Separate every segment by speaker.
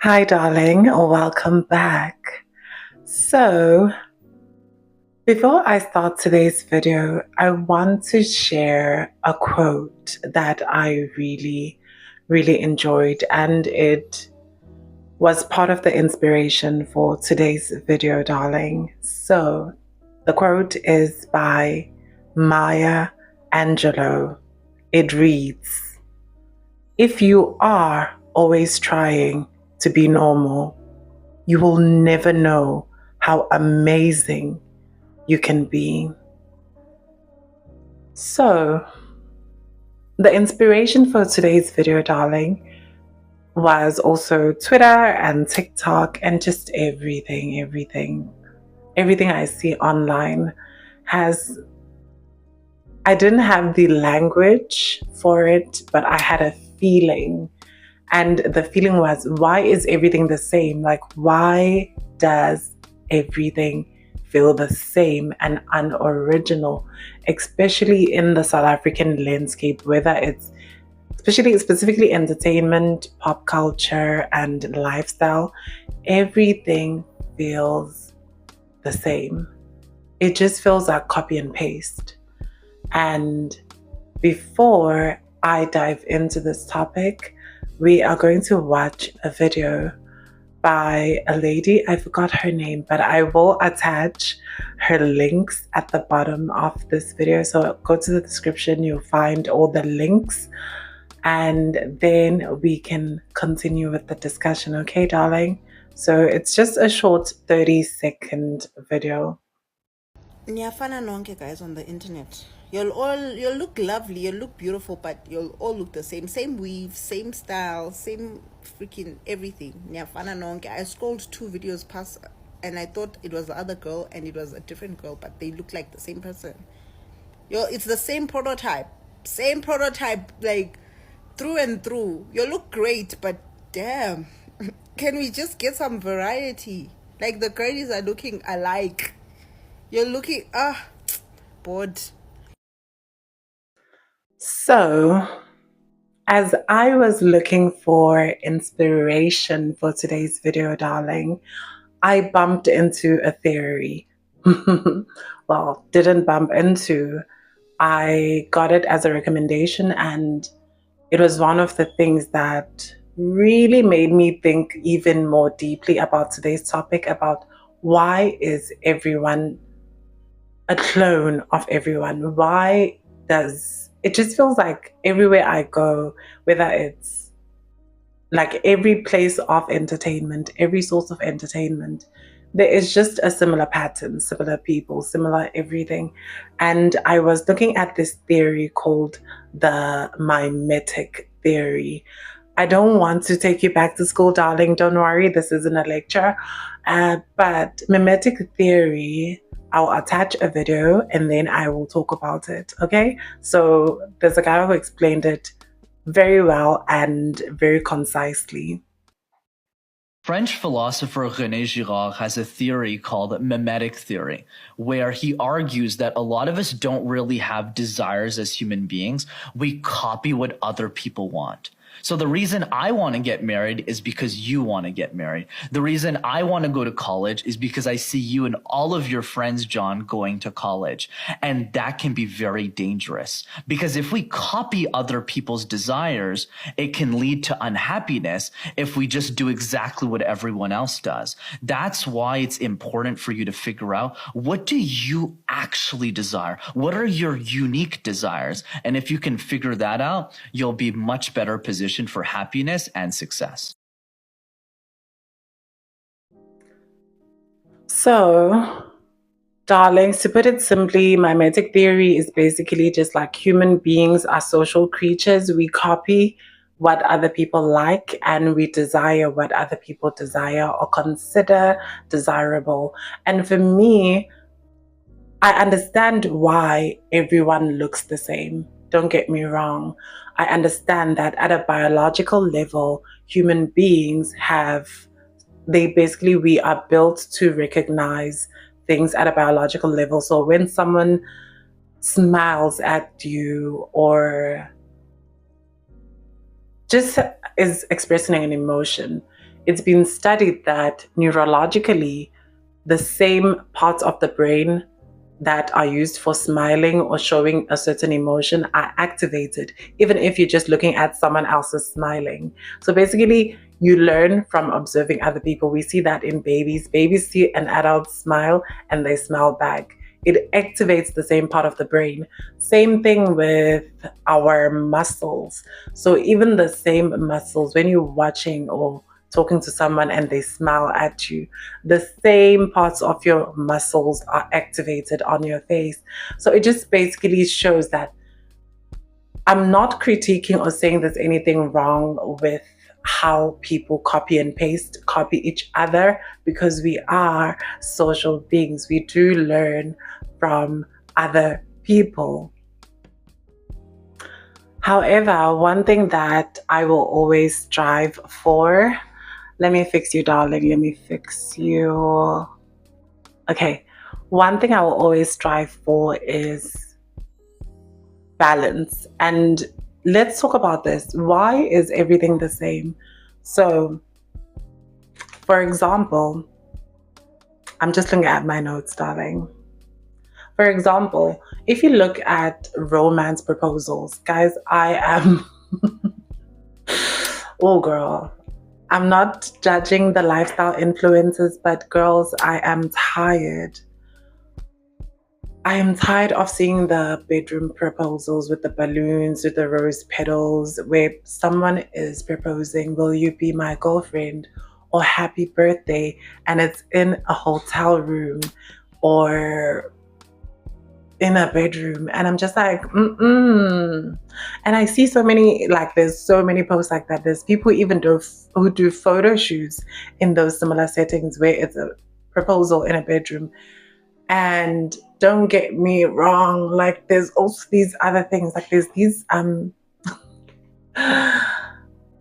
Speaker 1: Hi, darling. Welcome back. So, before I start today's video, I want to share a quote that I really enjoyed, and it was part of the inspiration for today's video, darling. So, the quote is by Maya Angelou. It reads, "If you are always trying to be normal, you will never know how amazing you can be." So, the inspiration for today's video, darling, was also Twitter and TikTok and just everything I see online has. I didn't have the language for it, but I had a feeling. And the feeling was, why is everything the same? Like, why does everything feel the same and unoriginal, especially in the South African landscape, whether it's specifically entertainment, pop culture, and lifestyle? Everything feels the same. It just feels like copy and paste. And before I dive into this topic, we are going to watch a video by a lady. I forgot her name, but I will attach her links at the bottom of this video. So go to the description, you'll find all the links, and then we can continue with the discussion. Okay, darling? So it's just a short 30-second video.
Speaker 2: Niyafana nonke, guys, on the internet. You'll look lovely, you'll look beautiful, but you'll all look the same. Same weave, same style, same freaking everything. Niyafana nonke. I scrolled 2 videos past and I thought it was the other girl and it was a different girl, but they look like the same person. It's the same prototype. Same prototype, like through and through. You look great, but damn. Can we just get some variety? Like the girlies are looking alike. You're looking bored.
Speaker 1: So, as I was looking for inspiration for today's video, darling, I bumped into a theory. Well, didn't bump into. I got it as a recommendation, and it was one of the things that really made me think even more deeply about today's topic, about why is everyone a clone of everyone? Why does it just feels like everywhere I go, whether it's like every place of entertainment, every source of entertainment, there is just a similar pattern, similar people, similar everything. And I was looking at this theory called the mimetic theory. I don't want to take you back to school, darling. Don't worry, this isn't a lecture. But mimetic theory, I'll attach a video and then I will talk about it. Okay? So there's a guy who explained it very well and very concisely.
Speaker 3: French philosopher René Girard has a theory called mimetic theory, where he argues that a lot of us don't really have desires as human beings. We copy what other people want. So the reason I want to get married is because you want to get married. The reason I want to go to college is because I see you and all of your friends, John, going to college. And that can be very dangerous because if we copy other people's desires, it can lead to unhappiness if we just do exactly what everyone else does. That's why it's important for you to figure out, what do you actually desire? What are your unique desires? And if you can figure that out, you'll be much better positioned for happiness and success.
Speaker 1: So, darlings, to put it simply, mimetic theory is basically just like human beings are social creatures. We copy what other people like and we desire what other people desire or consider desirable. And for me, I understand why everyone looks the same. Don't get me wrong. I understand that at a biological level, human beings we are built to recognize things at a biological level. So when someone smiles at you or just is expressing an emotion, it's been studied that neurologically, the same parts of the brain that are used for smiling or showing a certain emotion are activated, even if you're just looking at someone else's smiling. So basically, you learn from observing other people. We see that in babies. Babies see an adult smile and they smile back. It activates the same part of the brain. Same thing with our muscles. So even the same muscles, when you're watching or talking to someone and they smile at you, the same parts of your muscles are activated on your face. So it just basically shows that I'm not critiquing or saying there's anything wrong with how people copy and paste, copy each other, because we are social beings. We do learn from other people. However, one thing that I will always strive for, let me fix you, darling. Let me fix you. Okay. One thing I will always strive for is balance. And let's talk about this. Why is everything the same? So, for example, I'm just looking at my notes, darling. For example, if you look at romance proposals, guys, I am, oh girl, I'm not judging the lifestyle influences, but girls, I am tired. I am tired of seeing the bedroom proposals with the balloons, with the rose petals, where someone is proposing, will you be my girlfriend? Or happy birthday, and it's in a hotel room or in a bedroom, and I'm just like, mm-mm. And I see so many, like, there's so many posts like that. There's people even who do photo shoots in those similar settings where it's a proposal in a bedroom. And don't get me wrong, like, there's also these other things, like there's these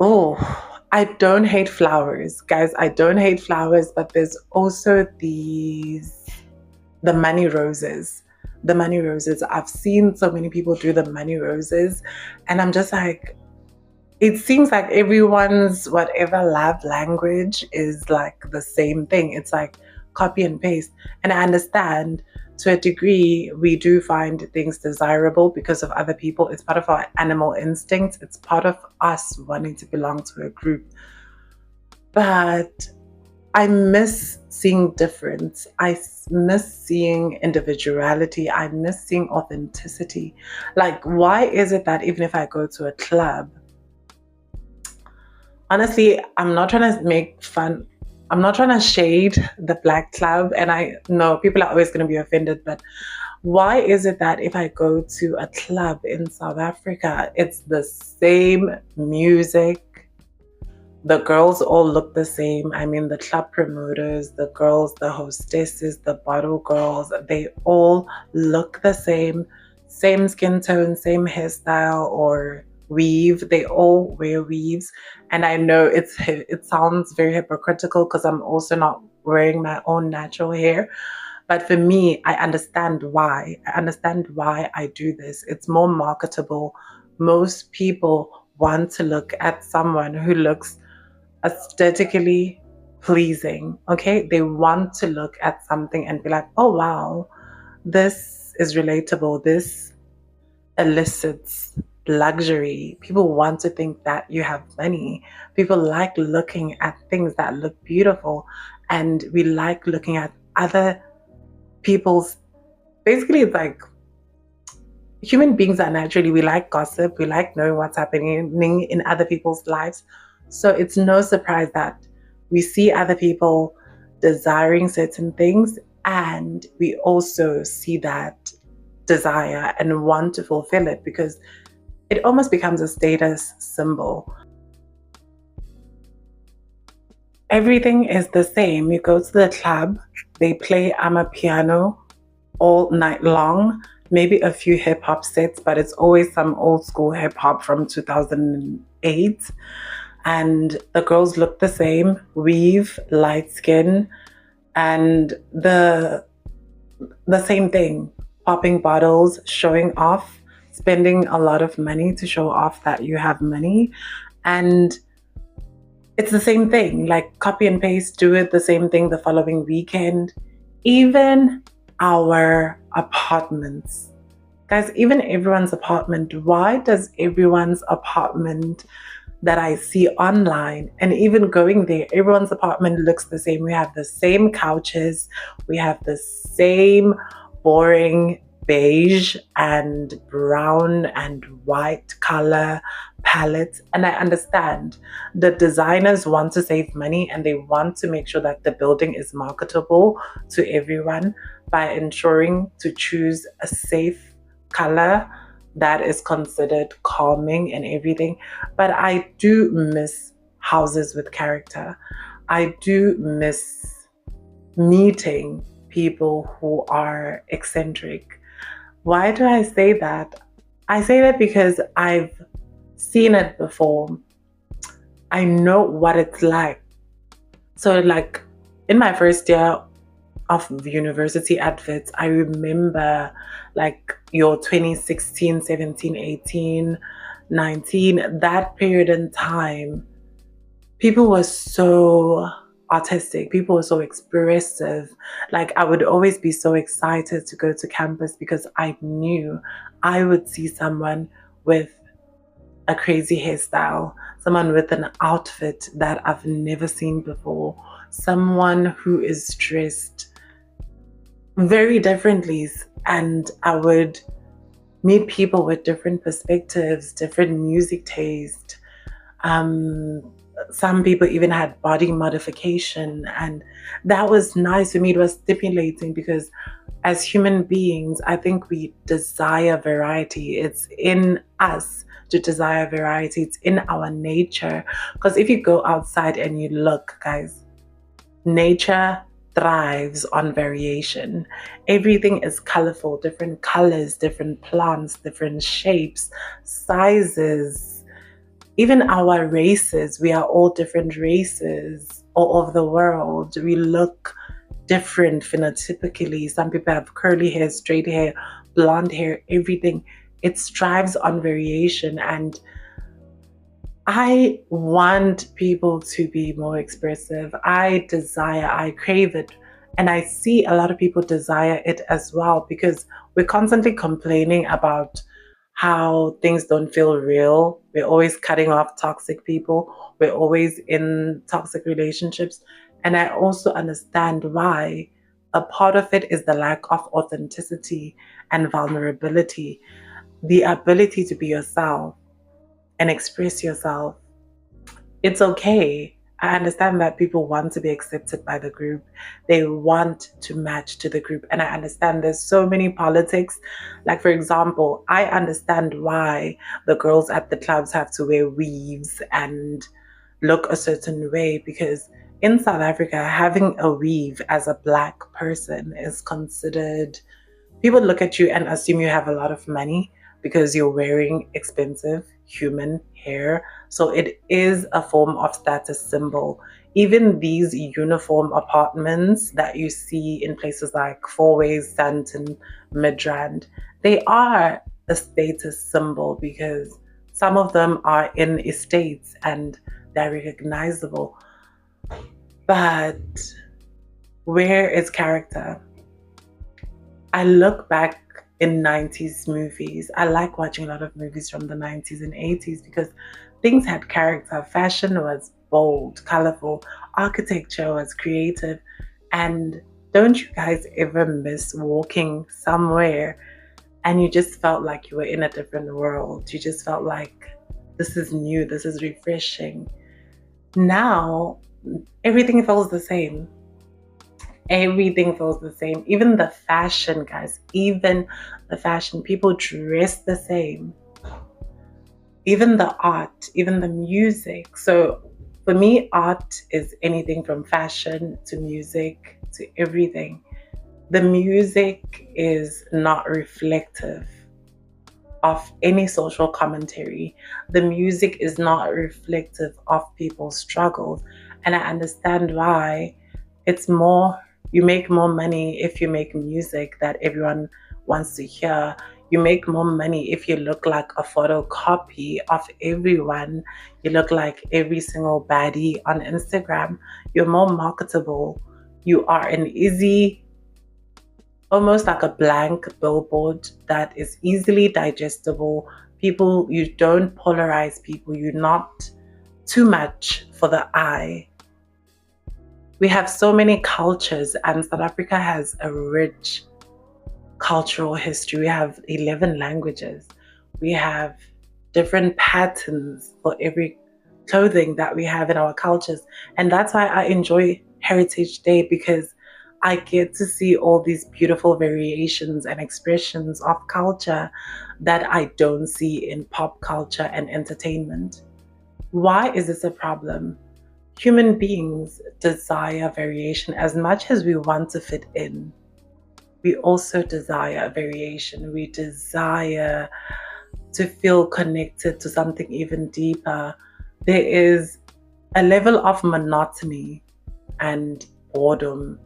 Speaker 1: oh, I don't hate flowers, guys. I don't hate flowers, but there's also the money roses. The money roses. I've seen so many people do the money roses, and I'm just like, it seems like everyone's whatever love language is like the same thing. It's like copy and paste. And I understand to a degree we do find things desirable because of other people. It's part of our animal instincts. It's part of us wanting to belong to a group. But I miss seeing difference. I miss seeing individuality. I miss seeing authenticity. Like, why is it that even if I go to a club, honestly, I'm not trying to make fun. I'm not trying to shade the black club. And I know people are always going to be offended, but why is it that if I go to a club in South Africa, it's the same music? The girls all look the same. I mean, the club promoters, the girls, the hostesses, the bottle girls, they all look the same. Same skin tone, same hairstyle or weave. They all wear weaves. And I know it sounds very hypocritical because I'm also not wearing my own natural hair. But for me, I understand why. I understand why I do this. It's more marketable. Most people want to look at someone who looks aesthetically pleasing. Okay, they want to look at something and be like, oh wow, this is relatable, this elicits luxury. People want to think that you have money. People like looking at things that look beautiful, and we like looking at other people's, basically it's like human beings are naturally, we like gossip, we like knowing what's happening in other people's lives. So it's no surprise that we see other people desiring certain things, and we also see that desire and want to fulfill it because it almost becomes a status symbol. Everything is the same. You go to the club, they play amapiano all night long, maybe a few hip hop sets, but it's always some old school hip hop from 2008. And the girls look the same, weave, light skin, and the same thing, popping bottles, showing off, spending a lot of money to show off that you have money. And it's the same thing, like copy and paste, do it the same thing the following weekend. Even our apartments, guys, even everyone's apartment. Why does everyone's apartment that I see online and even going there, everyone's apartment looks the same? We have the same couches, we have the same boring beige and brown and white color palette. And I understand the designers want to save money and they want to make sure that the building is marketable to everyone by ensuring to choose a safe color that is considered calming and everything. But I do miss houses with character. I do miss meeting people who are eccentric. Why do I say that? I say that because I've seen it before. I know what it's like. So, like, in my first year of university adverts, I remember like your 2016, 17, 18, 19, that period in time, people were so artistic, people were so expressive. Like, I would always be so excited to go to campus because I knew I would see someone with a crazy hairstyle, someone with an outfit that I've never seen before, someone who is dressed very differently. And I would meet people with different perspectives, different music taste. Some people even had body modification, and that was nice for me. It was stimulating because as human beings, I think we desire variety. It's in us to desire variety. It's in our nature. Because if you go outside and you look, guys, nature thrives on variation. Everything is colorful, different colors, different plants, different shapes, sizes. Even our races, we are all different races all over the world. We look different phenotypically. Some people have curly hair, straight hair, blonde hair, everything. It strives on variation, and I want people to be more expressive. I crave it. And I see a lot of people desire it as well because we're constantly complaining about how things don't feel real. We're always cutting off toxic people. We're always in toxic relationships. And I also understand why. A part of it is the lack of authenticity and vulnerability, the ability to be yourself and express yourself. It's okay. I understand that people want to be accepted by the group. They want to match to the group. And I understand there's so many politics. Like, for example, I understand why the girls at the clubs have to wear weaves and look a certain way, because in South Africa, having a weave as a Black person is considered, people look at you and assume you have a lot of money because you're wearing expensive human hair. So it is a form of status symbol. Even these uniform apartments that you see in places like Fourways, Sandton, Midrand, they are a status symbol because some of them are in estates and they're recognizable. But where is character? I look back in 90s movies. I like watching a lot of movies from the 90s and 80s because things had character. Fashion was bold, colorful, architecture was creative. And don't you guys ever miss walking somewhere and you just felt like you were in a different world? You just felt like this is new, this is refreshing. Now, everything feels the same. Everything feels the same. Even the fashion, guys, even the fashion, people dress the same. Even the art, even the music. So for me, art is anything from fashion to music to everything. The music is not reflective of any social commentary. The music is not reflective of people's struggles. And I understand why. It's more, you make more money if you make music that everyone wants to hear. You make more money if you look like a photocopy of everyone. You look like every single baddie on Instagram. You're more marketable. You are an easy, almost like a blank billboard that is easily digestible. People, you don't polarize people. You're not too much for the eye. We have so many cultures, and South Africa has a rich cultural history. We have 11 languages. We have different patterns for every clothing that we have in our cultures. And that's why I enjoy Heritage Day, because I get to see all these beautiful variations and expressions of culture that I don't see in pop culture and entertainment. Why is this a problem? Human beings desire variation as much as we want to fit in. We also desire variation. We desire to feel connected to something even deeper. There is a level of monotony and boredom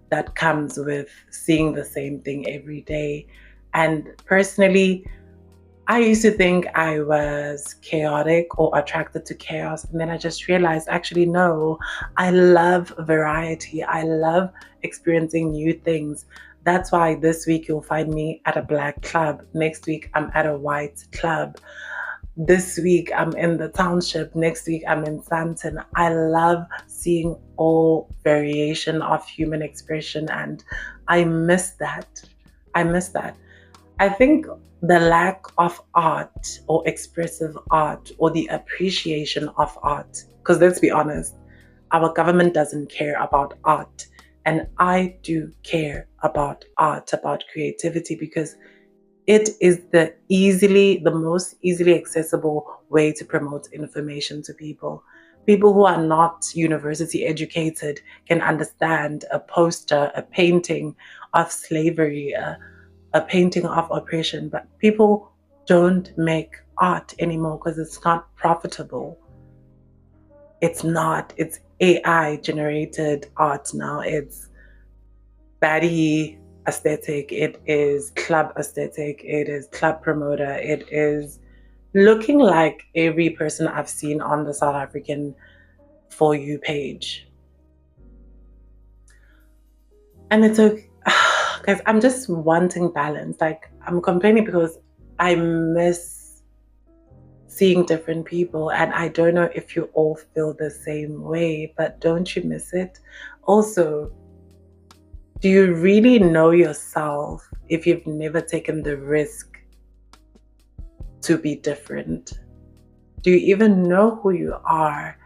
Speaker 1: that comes with seeing the same thing every day. And personally, I used to think I was chaotic or attracted to chaos. And then I just realized, actually, no, I love variety. I love experiencing new things. That's why this week you'll find me at a black club. Next week, I'm at a white club. This week, I'm in the township. Next week, I'm in Sandton. I love seeing all variation of human expression, and I miss that. I miss that. I think the lack of art or expressive art or the appreciation of art, because let's be honest, our government doesn't care about art. And I do care about art, about creativity, because it is the most easily accessible way to promote information to people. People who are not university educated can understand a poster, a painting of slavery, a painting of oppression, but people don't make art anymore because it's not profitable. It's not. It's AI generated art now. It's baddie aesthetic. It is club aesthetic. It is club promoter. It is looking like every person I've seen on the South African For You page. And it's okay. Guys, I'm just wanting balance. Like, I'm complaining because I miss seeing different people, and I don't know if you all feel the same way, but don't you miss it? Also, do you really know yourself if you've never taken the risk to be different? Do you even know who you are?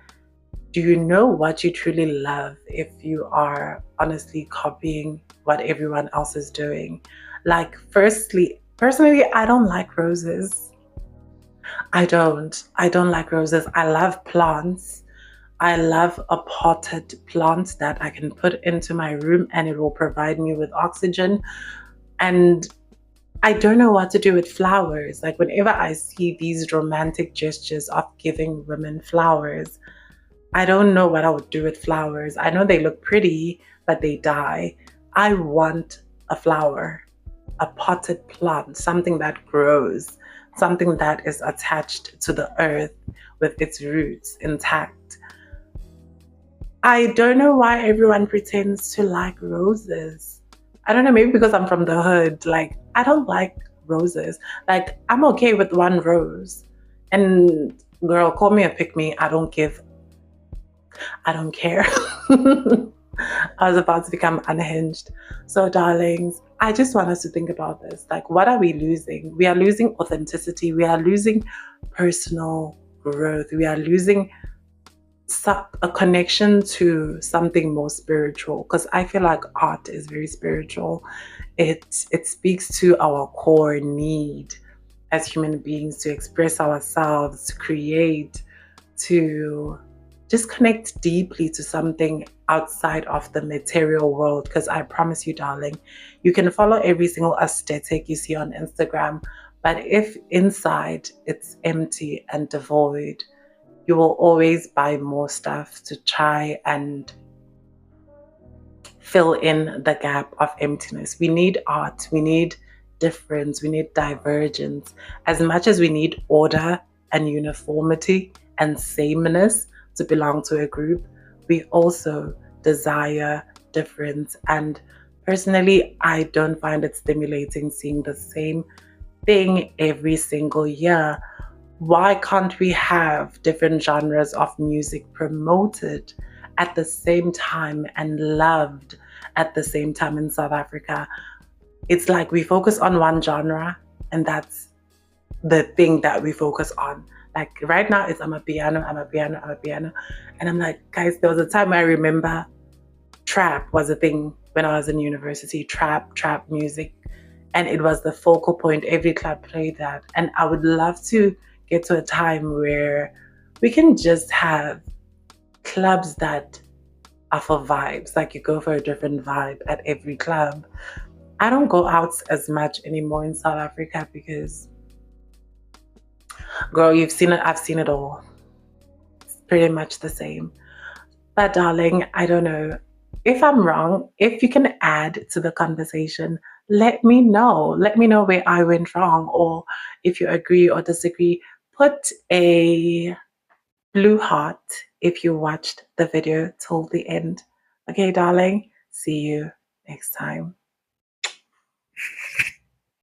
Speaker 1: Do you know what you truly love if you are honestly copying what everyone else is doing? Like, personally, I don't like roses. I don't like roses. I love plants. I love a potted plant that I can put into my room and it will provide me with oxygen. And I don't know what to do with flowers. Like, whenever I see these romantic gestures of giving women flowers, I don't know what I would do with flowers. I know they look pretty, but they die. I want a flower, a potted plant, something that grows, something that is attached to the earth with its roots intact. I don't know why everyone pretends to like roses. I don't know, maybe because I'm from the hood. Like, I don't like roses. Like, I'm okay with one rose. And girl, call me a pick me. I don't care. I was about to become unhinged. So, darlings, I just want us to think about this. Like, what are we losing? We are losing authenticity. We are losing personal growth. We are losing a connection to something more spiritual, because I feel like art is very spiritual. It speaks to our core need as human beings to express ourselves, to create, to just connect deeply to something outside of the material world. Because I promise you, darling, you can follow every single aesthetic you see on Instagram, but if inside it's empty and devoid, you will always buy more stuff to try and fill in the gap of emptiness. We need art. We need difference, we need divergence. As much as we need order and uniformity and sameness to belong to a group, we also desire difference. And personally, I don't find it stimulating seeing the same thing every single year. Why can't we have different genres of music promoted at the same time and loved at the same time in South Africa? It's like we focus on one genre and that's the thing that we focus on. Like right now it's I'm a piano. And I'm like, guys, there was a time I remember trap was a thing when I was in university, trap music. And it was the focal point. Every club played that. And I would love to get to a time where we can just have clubs that are for vibes. Like you go for a different vibe at every club. I don't go out as much anymore in South Africa because, girl, you've seen it, I've seen it all. It's pretty much the same. But darling, I don't know. If I'm wrong, if you can add to the conversation, let me know. Let me know where I went wrong, or if you agree or disagree. Put a blue heart if you watched the video till the end. Okay, darling, see you next time.